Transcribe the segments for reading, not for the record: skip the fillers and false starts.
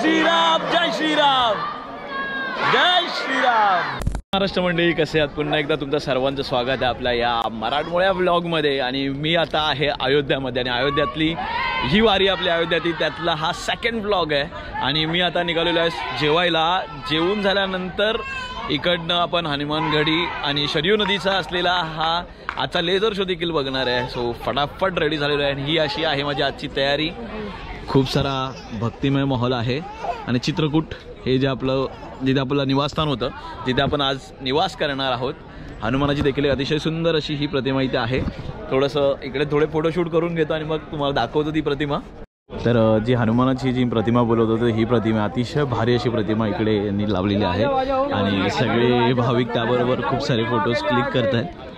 श्रीराम जय श्रीराम जय श्रीराम। महाराष्ट्र मंडळी कसे आहात? पुन्हा एकदा तुमचं सर्वांचं स्वागत आहे आपल्या या मराठमोळ्या व्लॉगमध्ये। आणि मी आता आहे अयोध्यामध्ये आणि अयोध्यातली ही वारी आपल्या अयोध्यातली त्यातला हा सेकंड व्लॉग आहे। आणि मी आता निघालेलो आहे जेवायला। जेवून झाल्यानंतर इकडनं आपण हनुमानगढी आणि शरयू नदीचा असलेला हा आजचा लेझर शो देखील बघणार आहे। सो फटाफट रेडी झालेलो आहे आणि ही अशी आहे माझी आजची तयारी। खूप सारा भक्तिमय माहोल आहे आणि चित्रकूट हे जे आपलं जिथे आपलं निवासस्थान होतं तिथे आपण आज निवास करणार आहोत। हनुमानाची देखील अतिशय सुंदर अशी ही प्रतिमा इथे आहे। थोडंसं इकडे थोडे फोटोशूट करून घेतो आणि मग तुम्हाला दाखवतो ती प्रतिमा। तर जी हनुमानाची जी प्रतिमा बोलत होतो ही प्रतिमा अतिशय भारी अशी प्रतिमा इकडे यांनी लावलेली आहे आणि सगळे भाविक त्याबरोबर खूप सारे फोटोज क्लिक करत आहेत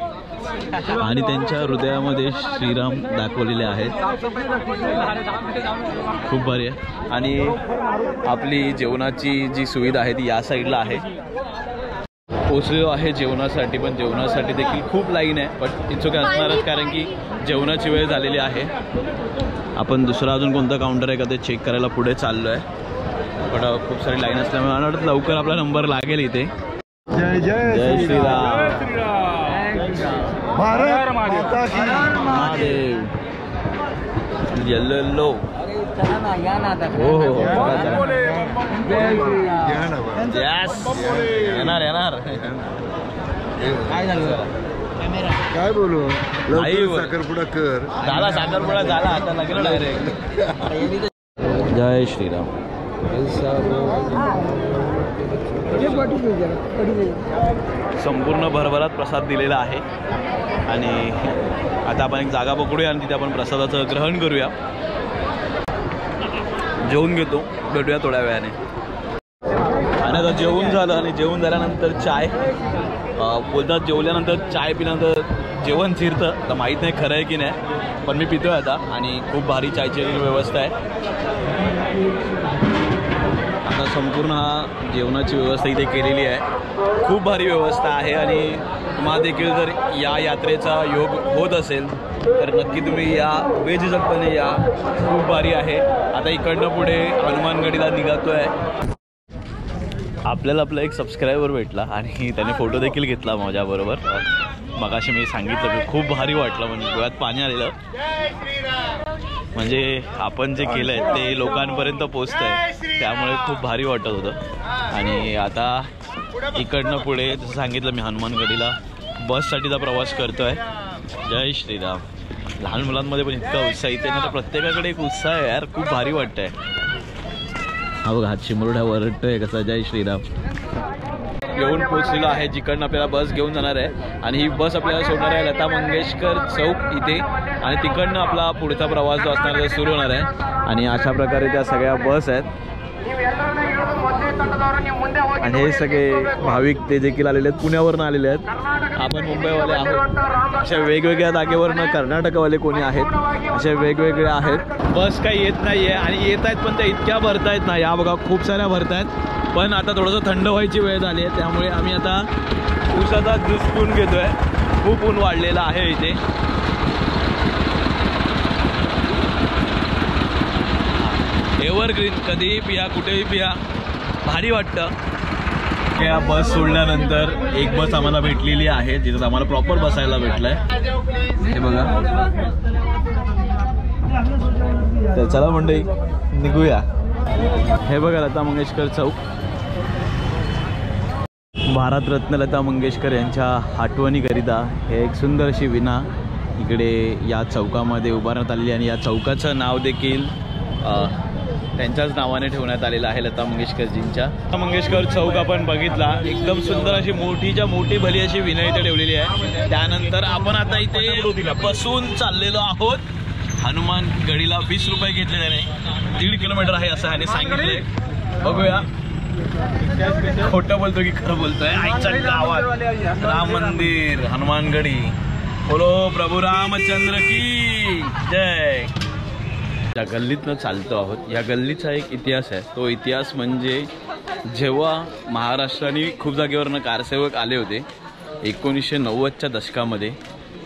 आणि त्यांच्या हृदयामध्ये श्रीराम दाखवलेले आहेत। खूप भारी आहे। आणि आपली जेवणाची जी सुविधा आहे ती या साईडला आहे। पोचलेलो आहे जेवणासाठी, पण जेवणासाठी देखील खूप लाईन आहे, पण इट्स ओके असणारच कारण की जेवणाची वेळ झालेली आहे। आपण दुसरा अजून कोणता काउंटर आहे का ते चेक करायला पुढे चाललो आहे, पण खूप सारी लाईन असल्यामुळे मला वाटतं लवकर आपला नंबर लागेल इथे। जय जय जय श्रीराम भारत माता की महादेव। येल्लो हो हो येणार येणार। काय बोलू साखरपुडा कर झाला, साखरपुडा झाला, आता लागेल डायरेक्ट। जय श्रीराम। संपूर्ण भरभरात प्रसाद दिलेला आहे आणि आता आपण एक जागा पकडूया आणि तिथे आपण प्रसादाचं ग्रहण करूया। जेवून घेतो, भेटूया थोड्या वेळाने। आणि आता जेवून झालं आणि जेवून झाल्यानंतर चाय बोलतात, जेवल्यानंतर चाय पिल्यानंतर जेवण चिरतं, तर माहीत नाही खरं आहे की नाही, पण मी पितोय आता आणि खूप भारी चायची व्यवस्था आहे। आता संपूर्ण हा जेवणाची व्यवस्था इथे केलेली आहे, खूप भारी व्यवस्था आहे। आणि तुम्हाला देखील जर या यात्रेचा योग होत असेल तर नक्की तुम्ही या, बेझिझकपणे या, खूप भारी आहे। आता इकडनं पुढे हनुमानगढीला निघतो आहे। आपल्याला आपला एक सबस्क्रायबर भेटला आणि त्याने फोटो देखील घेतला माझ्याबरोबर। मगाशी मी सांगितलं की खूप भारी वाटलं, म्हणजे डोळ्यात पाणी आलेलं, म्हणजे आपण जे केलं आहे ते लोकांपर्यंत पोचतं आहे, त्यामुळे खूप भारी वाटत होतं। आणि आता इकडनं पुढे जसं सांगितलं मी हनुमानगढीला बससाठीचा प्रवास करतो आहे। जय श्रीराम। लहान मुलांमध्ये पण इतका उत्साह इथे ना, तर प्रत्येकाकडे एक उत्साह आहे यार, खूप भारी वाटतं आहे। हा बघा हात चिमुरड्या वरटतोय कसा। जय श्रीराम। येऊन पोचलेलो आहे जिकडनं आपल्याला बस घेऊन जाणार आहे आणि ही बस आपल्याला सोडणार आहे लता मंगेशकर चौक इथे आणि तिकडनं आपला पुढचा प्रवास जो असणार तो सुरू होणार आहे। आणि अशा प्रकारे त्या सगळ्या बस आहेत आणि हे सगळे भाविक ते देखील आलेले आहेत, पुण्यावरनं आलेले आहेत, आपण मुंबईवाले आहोत। अशा वेगवेगळ्या जागेवरनं कर्नाटकवाले कोणी आहेत, असे वेगवेगळे आहेत। बस काही येत नाही आहे आणि येत आहेत पण त्या इतक्या भरता येत नाही। या बघा खूप साऱ्या भरत आहेत, पण आता थोडंसं थंड व्हायची वेळ झाली आहे, त्यामुळे आम्ही आता उसाचा ज्यूस पिऊन घेतो आहे। खूप ऊन वाढलेलं आहे इथे। एव्हरग्रीन, कधीही पिया, कुठेही पिया, भारी वाटतं। या बस सोडल्यानंतर एक बस आम्हाला भेटलेली आहे जिथं आम्हाला प्रॉपर बसायला भेटलंय, हे बघा। तर चला मंडळी निघूया। हे बघा लता मंगेशकर चौक, भारतरत्न लता मंगेशकर यांच्या आठवणीकरिता हे एक सुंदर अशी विना इकडे या चौकामध्ये उभारण्यात आलेली आणि या चौकाचं नाव देखील त्यांच्याच नावाने ठेवण्यात आलेलं आहे, लता मंगेशकरजींच्या। लता मंगेशकर चौक आपण बघितला, एकदम सुंदर अशी मोठीच्या मोठी भली अशी विना इथे ठेवलेली आहे। त्यानंतर आपण आता इथे बसून चाललेलो आहोत हनुमानगढीला। 20 रुपये घेतले त्याने, 1.5 किलोमीटर आहे असं ह्याने सांगितले। बघूया खोटं बोलतो की खरं बोलतोय। आईच्या गावात राम मंदिर हनुमानगढी, बोलो प्रभू रामचंद्र की जय। या गल्लीतनं चालतो आहोत। या गल्लीचा एक इतिहास आहे, तो इतिहास म्हणजे जेव्हा महाराष्ट्राने खूप जागेवरनं कारसेवक आले होते 1990च्या दशकामध्ये,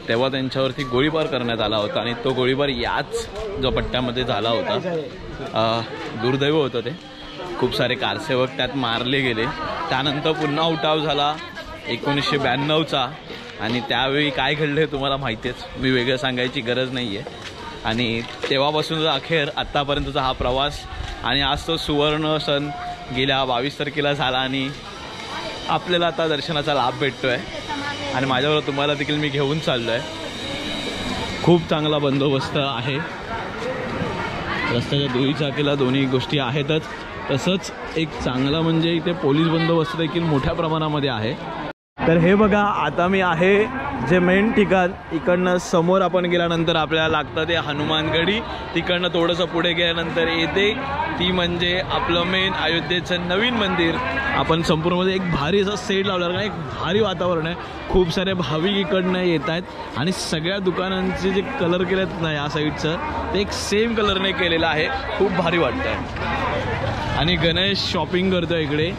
तेव्हा त्यांच्यावरती गोळीबार करण्यात आला होता आणि तो गोळीबार याच जो पट्ट्यामध्ये झाला होता। दुर्दैव होतं ते, खूप सारे कारसेवक त्यात मारले गेले। त्यानंतर पुन्हा उठाव झाला 1992चा आणि त्यावेळी काय घडलं तुम्हाला माहितीच, मी वेगळं सांगायची गरज नाही आहे। आणि तेव्हापासूनचा अखेर आत्तापर्यंतचा हा प्रवास आणि आज तो सुवर्ण सण गेल्या 22 तारखेला झाला आणि आपल्याला आता दर्शनाचा लाभ भेटतो आहे आणि माझ्याबरोबर तुम्हाला देखील मी घेऊन चाललो आहे। खूप चांगला बंदोबस्त आहे रस्त्याच्या दोन्ही चाकीला, दोन्ही गोष्टी आहेतच। तसंच एक चांगला म्हणजे इथे पोलीस बंदोबस्त देखील मोठ्या प्रमाणामध्ये आहे। तर हे बघा, आता मी आहे जे मेन ठिकाण, इकडनं समोर आपण गेल्यानंतर आपल्याला लागतं ते हनुमानगडी, तिकडनं थोडंसं पुढे गेल्यानंतर येते ती म्हणजे आपलं मेन अयोध्येचं नवीन मंदिर। आपण संपूर्णमध्ये एक भारी असा सेट लावला आहे, एक भारी वातावरण आहे, खूप सारे भाविक इकडनं येत आहेत आणि सगळ्या दुकानांचे जे कलर केले आहेत ना या साईडचं ते एक सेम कलरने केलेलं आहे, खूप भारी वाटतं आहे। आणि गणेश शॉपिंग करतो इकडे,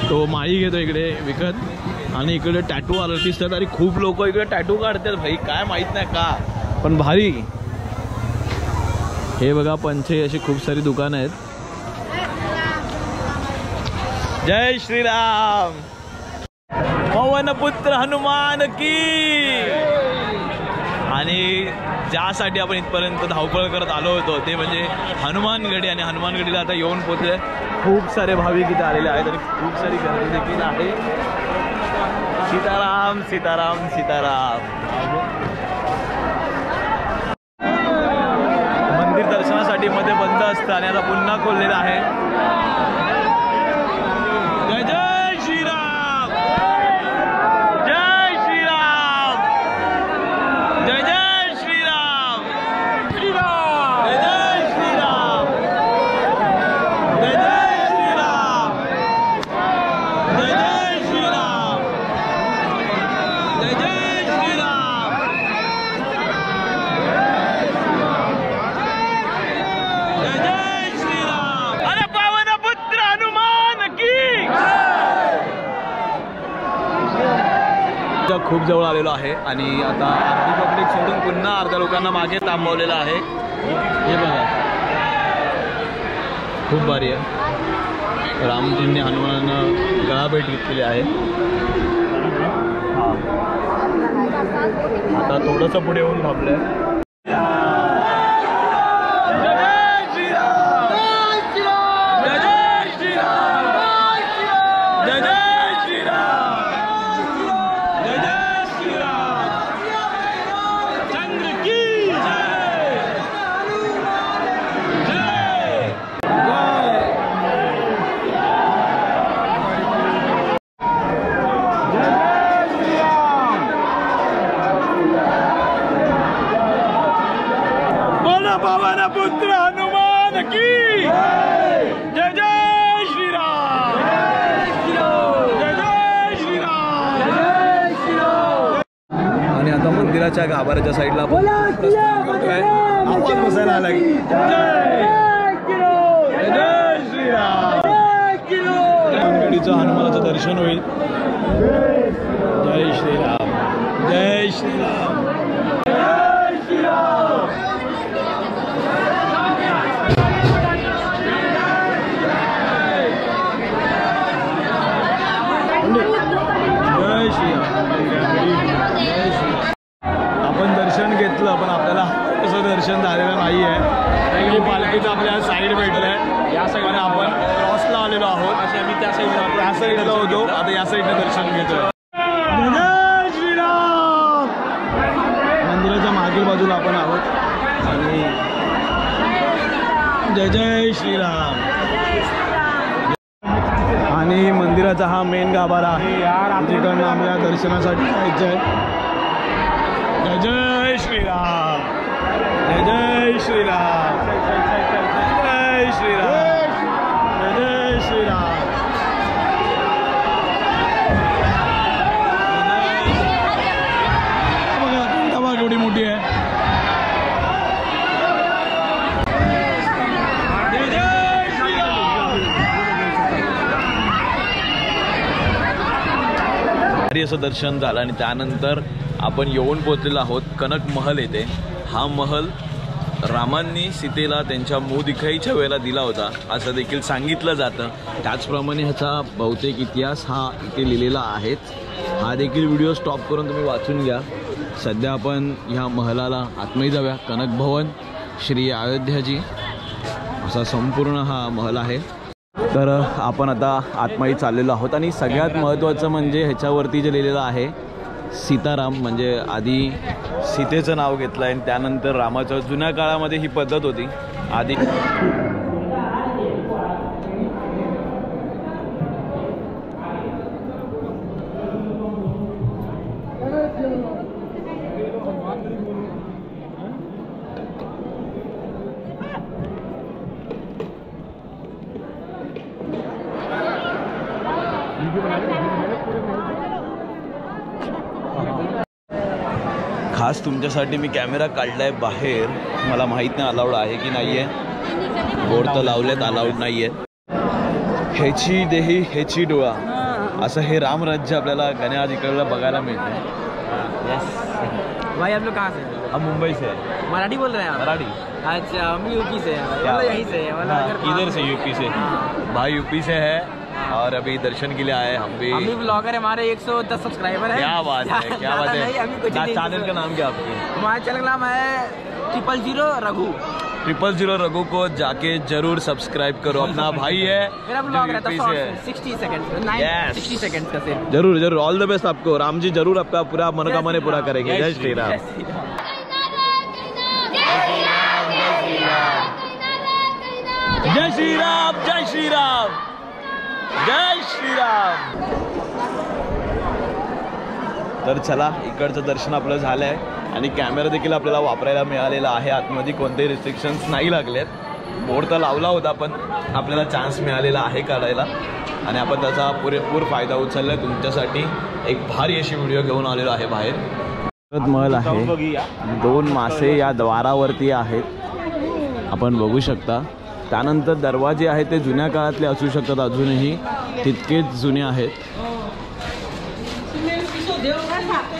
तो माळी घेतो इकडे विकत आणि इकडे टॅटू आर्टिस्ट आहेत आणि खूप लोक इकडे टॅटू काढतात भाई, काय माहीत नाही का, पण भारी। हे बघा पंचे अशी खूप सारी दुकानं आहेत। जय श्रीराम, पवन पुत्र हनुमान की। आणि ज्यासाठी आपण इथपर्यंत धावपळ करत आलो होतो ते म्हणजे हनुमानगडी, आणि हनुमानगडीला आता येऊन पोहोचले। खूप सारे भाविक इथे आलेले आहेत आणि खूप सारी गर्दी देखील आहे। सीताराम सीताराम सीताराम। मंदिर दर्शनासाठी मध्ये बंद असतं आणि आता पुन्हा खोललेलं आहे। जय जय श्रीराम, जय श्रीराम, जय जय श्रीराम, श्रीराम, जय जय श्रीराम, जय जय श्रीराम, जय जय श्रीराम, जय जय श्रीराम, जय जय श्रीराम। अरे पावन पुत्र हनुमान की। खूप जवळ आलेलो आहे आणि आता अर्धी पब्लिक सोडून पुन्हा अर्ध्या लोकांना मागे थांबवलेलं आहे। हे बघा, खूप भारी आहे। रामजींनी हनुमानांना गळा भेट घेतलेली आहे। आता थोडंसं पुढे येऊन थांबलंय। पवन पुत्र हनुमान की जय जय श्रीराम, जय जय श्रीराम, जय श्रीराम। आणि आता मंदिराच्या गाभाऱ्याच्या साईडला आवाज बसायला आला की जय जय श्रीराम। हनुमानगडीचं हनुमानाचं दर्शन होईल। जय श्रीराम, जय श्रीराम, जय श्रीराम। आपण दर्शन घेतलं पण आपल्याला कसं दर्शन झालेलं नाही आहे। पालखीचं आपल्याला साईड भेटलंय, या साईडला आपण क्रॉसला आलेलो आहोत, असे आम्ही त्या साईडला होतो, आता या साईडने दर्शन घेतोय। जय श्रीराम। मंदिराच्या मागील बाजूला आपण आहोत आणि जय जय श्रीराम। आणि मंदिराचा हा मेन गाभारा आहे, जिकडनं आपल्या दर्शनासाठी जायचं आहे। जय जय श्रीराम, जय जय श्रीराम, जय श्रीराम, जय जय श्रीराम। बघा दबा केवढी मोठी आहे। असं दर्शन झालं आणि त्यानंतर आपण येऊन पोहोचलेलो आहोत कनक महल येथे। हा महल रामांनी सीतेला त्यांच्या मोदिखाईच्या वेळेला दिला होता असं देखील सांगितलं जातं. त्याचप्रमाणे ह्याचा बहुतेक इतिहास हा इथे लिहिलेला आहेच. हा देखील व्हिडिओ स्टॉप करून तुम्ही वाचून घ्या. सध्या आपण ह्या महलाला आतमध्ये जाऊया. कनक भवन श्री अयोध्याजी असा संपूर्ण हा महल आहे. तर आपण आता आतमध्ये चाललेलो आहोत आणि सगळ्यात महत्त्वाचं म्हणजे ह्याच्यावरती जे लिहिलेलं आहे सीताराम, म्हणजे आधी सीतेचं नाव घेतलं आहे आणि त्यानंतर रामाचं. जुन्या काळामध्ये ही पद्धत होती. आधी खास तुमच्यासाठी मी कॅमेरा काढलाय बाहेर. मला माहीत नाही अलाउड आहे की नाही आहे. बोर्ड तर लावलेत अलाउड नाही आहे. ह्याची देही ह्याची डोळा असं हे रामराज्य आपल्याला गण्याज इकडलं बघायला मिळतं. भाई आप लोग कहाँ से? हम मुंबई से है. मराठी बोल रहे हैं आप? मराठी. अच्छा हम यूपी से हैं. क्या? यहीं से हैं. इधर से यूपी से. भाई यूपी से है और अभी दर्शन के लिए आए. हम भी ब्लॉगर है. हमारे 110 सब्सक्राइबर है. क्या बात है, क्या बात है. चैनल का नाम क्या आपके? हमारे चैनल का नाम है 000 रघु. 000 रघु को जाके जरूर सब्सक्राइब करो. अपना भाई है. मेरा ब्लॉग रहता है 60 सेकंड. 60 सेकंड का सिर्फ. जरूर जरूर. ऑल द बेस्ट आपको. राम जी जरूर आपका पूरा मनोकामना पूरा करेंगे. जय श्री राम. जय श्री राम. जय श्री राम. जय श्री राम. तर चला, इकडचं दर्शन आपलं झालं आहे आणि कॅमेरा देखील आपल्याला वापरायला मिळालेला आहे. आतमध्ये कोणतेही रिस्ट्रिक्शन्स नाही लागलेत. बोर्ड तर लावला होता पण आपल्याला चान्स मिळालेला आहे काढायला आणि आपण त्याचा पुरेपूर फायदा उचलला आहे. तुमच्यासाठी एक भारी अशी व्हिडिओ घेऊन आलेलो आहे बाहेर. महल आहे. 2 मासे या द्वारावरती आहेत आपण बघू शकता. त्यानंतर दरवाजे आहेत ते जुन्या काळातले असू शकतात. अजूनही तितकेच जुने आहेत.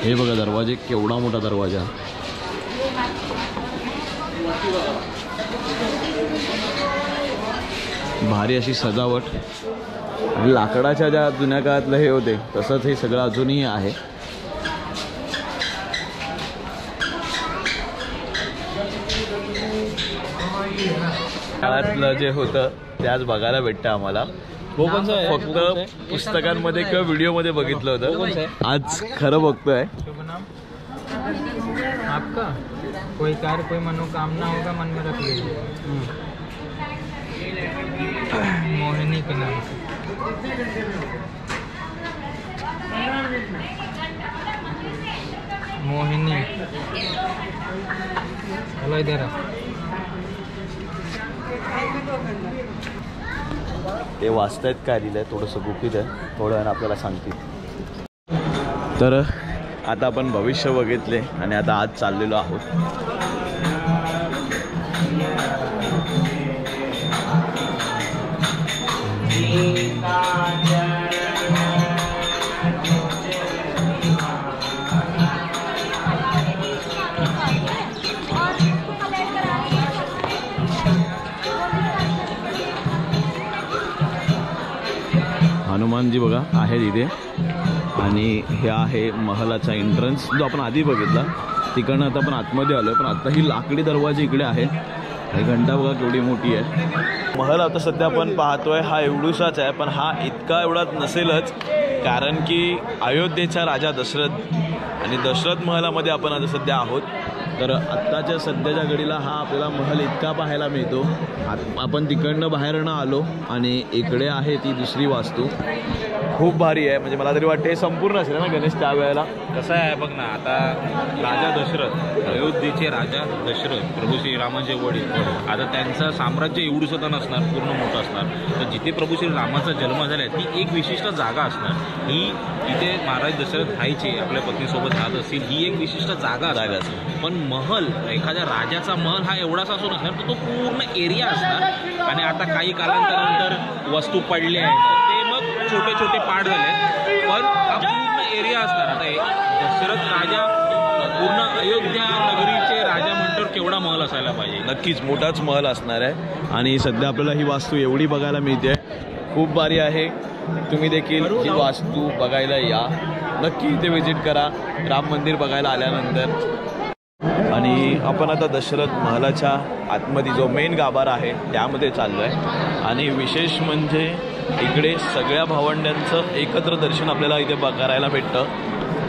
हे बघा दरवाजे, केवढा मोठा दरवाजा. भारी अशी सजावट. लाकडाच्या ज्या जुन्या काळातलं हे होते तसंच हे सगळं अजूनही आहे. काळातलं जे होतं त्याच बघायला भेटतं आम्हाला. फक्त पुस्तकांमध्ये किंवा व्हिडिओमध्ये बघितलं होतं. आज खरं बघतोय. आपका कोई कार्य कोई मनोकामना होगा मन में रख लीजिए. मोहिनी के नाम से. मोहिनी. चलो इधर. ते वाचतायत काय लिहिलंय थोडंसं गुपित आहे. थोडं वेळानं आपल्याला सांगतील. तर आता आपण भविष्य बघितले आणि आता आज चाललेलो आहोत. हनुमानजी बघा आहेत इथे आणि हे आहे महलाचा एंट्रन्स जो आपण आधी बघितला. तिकडनं आता आपण आतमध्ये आलो आहे पण आता ही लाकडी दरवाजे इकडे आहेत. ही घंटा बघा केवढी मोठी आहे. महल आता सध्या आपण पाहतोय हा एवढूसाच आहे पण हा इतका एवढाच नसेलच कारण की अयोध्येचा राजा दशरथ आणि दशरथ महलामध्ये आपण आता सध्या आहोत. तर आत्ताच्या सध्याच्या घडीला हा आपल्याला महल इतका पाहायला मिळतो. आपण तिकडनं बाहेरनं आलो आणि इकडे आहे ती दुसरी वास्तू. खूप भारी आहे. म्हणजे मला तरी वाटते संपूर्ण असेल ना गणेश त्यावेळेला. कसं आहे बघ ना, आता राजा दशरथ, अयोध्येचे राजा दशरथ, प्रभू श्रीरामाचे वडील, आता त्यांचं साम्राज्य एवढं सुद्धा नसणार, पूर्ण मोठं असणार. तर जिथे प्रभू श्रीरामाचा जन्म झाला आहे ती एक विशिष्ट जागा असणार. ही इथे महाराज दशरथ राहायचे, आपल्या पत्नीसोबत राहत असतील, ही एक विशिष्ट जागा असेल. पण महल, एखाद्या राजाचा महल हा एवढाच असू नसणार, तर तो पूर्ण एरिया असणार. आणि आता काही कालांतरानंतर वस्तू पडल्या आहेत ते मग छोटे छोटे पार्ट झाले, पण हा पूर्ण एरिया असणार. आता दशरथ राजा पूर्ण अयोध्या नगरीचे राजा म्हणतो, केवढा तेवढा महल असायला पाहिजे. नक्कीच मोठाच महल असणार आहे. आणि सध्या आपल्याला ही वास्तू एवढी बघायला मिळते, खूप भारी आहे. तुम्ही देखील ही वास्तू बघायला या, नक्की इथे व्हिजिट करा राम मंदिर बघायला आल्यानंतर. आणि आपण आता दशरथ महलाच्या आतमध्ये जो मेन गाभारा आहे त्यामध्ये चाललो आहे. आणि विशेष म्हणजे इकडे सगळ्या भावंडांचं एकत्र दर्शन आपल्याला इथे करायला भेटतं.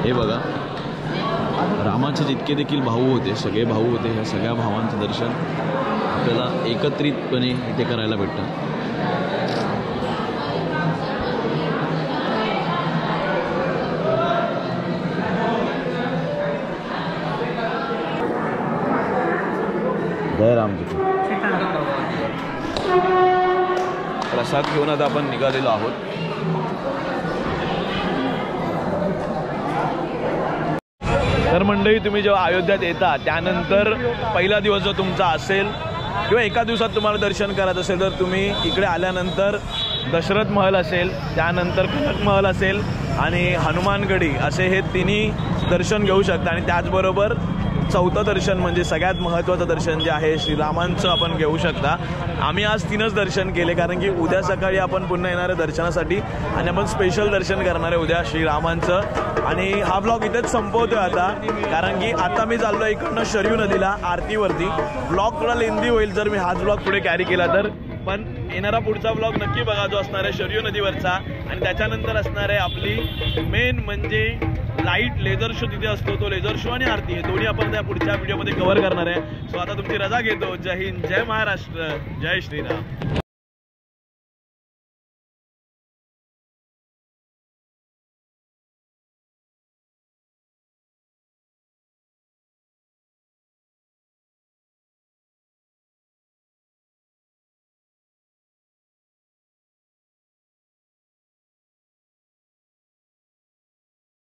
हे बघा, रामाचे जितके देखील भाऊ होते, सगळे भाऊ होते, ह्या सगळ्या भावांचं दर्शन आपल्याला एकत्रितपणे इथे करायला भेटतं. जय रामजी. प्रसाद घेऊन आता आपण निघालेलो आहोत. तर मंडळी, तुम्ही जेव्हा अयोध्यात येता त्यानंतर पहिला दिवस जो तुमचा असेल किंवा एका दिवसात तुम्हाला दर्शन करायचं असेल तर तुम्ही इकडे आल्यानंतर दशरथ महल असेल, त्यानंतर कनक महल असेल आणि हनुमानगडी असे हे तिन्ही दर्शन घेऊ शकता. आणि त्याचबरोबर चौथं दर्शन म्हणजे सगळ्यात महत्त्वाचं दर्शन जे आहे श्रीरामांचं आपण घेऊ शकता. आम्ही आज 3च दर्शन केले कारण की उद्या सकाळी आपण पुन्हा येणार आहे दर्शनासाठी आणि आपण स्पेशल दर्शन करणार आहे उद्या श्रीरामांचं. आणि हा ब्लॉग इथेच संपवतोय आता, कारण की आता मी चाललो इकडनं शरयू नदीला आरतीवरती. ब्लॉग थोडा लेंदी होईल जर मी हाच ब्लॉग पुढे कॅरी केला तर, पण येणारा पुढचा ब्लॉग नक्की बघा जो असणार आहे शरयू नदीवरचा. आणि त्याच्यानंतर असणार आहे आपली मेन म्हणजे लाईट लेझर शो तिथे असतो, तो लेझर शो आणि आरती हे दोन्ही आपण त्या पुढच्या व्हिडिओमध्ये कव्हर करणार आहे. सो आता तुमची रजा घेतो. जय हिंद, जय महाराष्ट्र, जय श्रीराम.